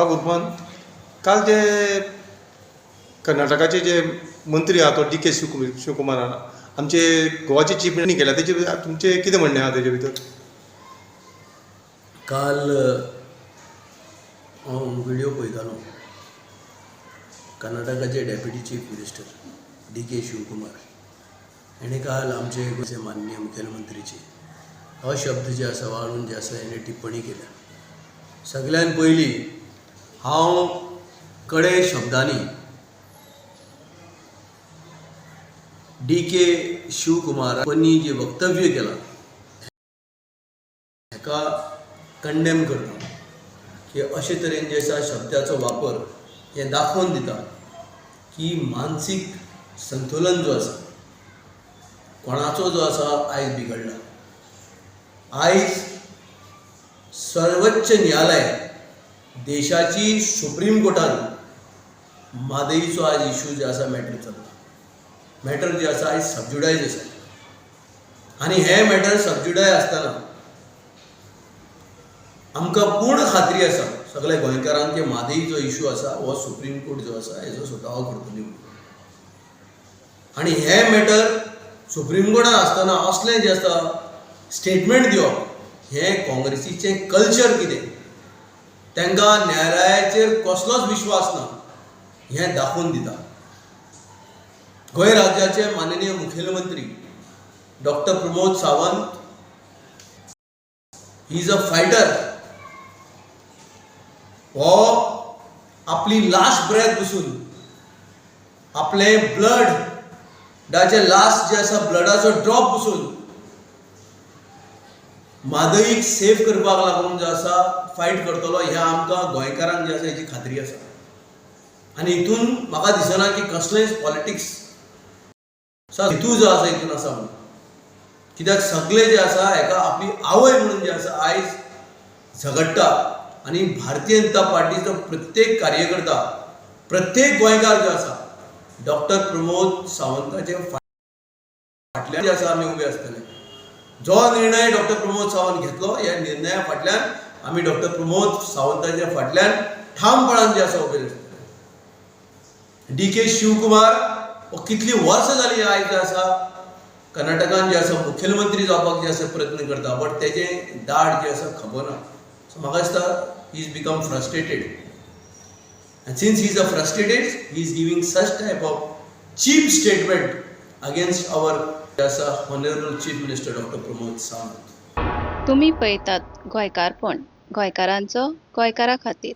गुरफान काल जे कर्नाटकाचे जे मंत्री आहात तो DK शिवकुमारान आमचे गोवाचे चीफ मिनिस्टर केला तेजे तुमचे कितें म्हणणें आहा तेजे भितर? काल हांव व्हिडिओ पळयतालो कर्नाटकाचे deputy chief minister DK Shivakumar हेणे काल आमचे गोंयचे माननीय मुखेलमंत्रीचे अशब्द जे आसा वाळून जे आसा हेणे टिप्पणी केल्या. सगळ्यान पयलीं हांव कडे शब्दांनी DK शिवकुमारांनी जे वक्तव्य केलां हेका कंडेम करता की अशे तरेन जे आसा शब्दाचो वापर हे दाखोवन दिता की मानसीक संतुलन जो आसा कोणाचो जो आसा आयज बिगडला. आयज सर्वोच्च न्यायालय देशाची सुप्रीम कोर्टान म्हादईचो आज इश्यू जे आसा मॅटर चलता. मॅटर जे आसा आयज सबज्युडायज आसा आनी हे मॅटर सबज्युडाय आसतना आमकां पूर्ण खात्री आसा सगळ्या गोंयकारांक की म्हादई जो इश्यू आसा हो सुप्रीम कोर्ट जो आसा हेजो सुटावो करतली. आनी हे मॅटर सुप्रीम कोर्टान आसतना असलें जें आसा स्टेटमेंट दिवप हें काँग्रेसीचें कल्चर कितें, तांकां न्यायालयाचेर कसलोच विश्वास ना हें दाखोवन दिता. गोंय राज्याचे माननीय मुखेलमंत्री doctor Pramod Sawant he is a fighter. हो आपली लास्ट ब्रेथ बसून आपले ब्लडाचे लास्ट जे आसा ब्लडाचो ड्रॉप बसून म्हादईक सेफ करपाक लागून जो आसा फायट करतलो हें आमकां गोंयकारांक जे आसा हेची खात्री आसा. आनी हितून म्हाका दिसना की कसलेंच पॉलिटिक्स हेतू जो आसा हितून आसा म्हणून, कित्याक सगळे जे आसा हेका आपली आवय म्हणून जे आसा आयज झगडटा. आनी भारतीय जनता पार्टीचो प्रत्येक कार्यकर्ता प्रत्येक गोंयकार जो आसा डॉक्टर प्रमोद सावंताचे फाटल्यान जे आसा आमी उबे आसतले. जो निर्णय डॉक्टर प्रमोद सावंत घेतलो ह्या निर्णया फाटल्यान आमी डॉक्टर प्रमोद सावंताच्या फाटल्यान ठामपणान जे आसा उबे आसतले. DK शिवकुमार हो कितली वर्सां जाली आयज जे आसा कर्नाटकान जे आसा मुखेलमंत्री जावपाक जे आसा प्रयत्न करता बट तेजें दाड जे आसा खबना. सो म्हाका दिसता he is become frustrated and since he is frustrated he is giving such type of cheap statement against our honorable chief minister Dr. Pramod Sawant. तुम्ही पळयतात गोंयकारपण, गोंयकारांचो गोंयकारा खातीर.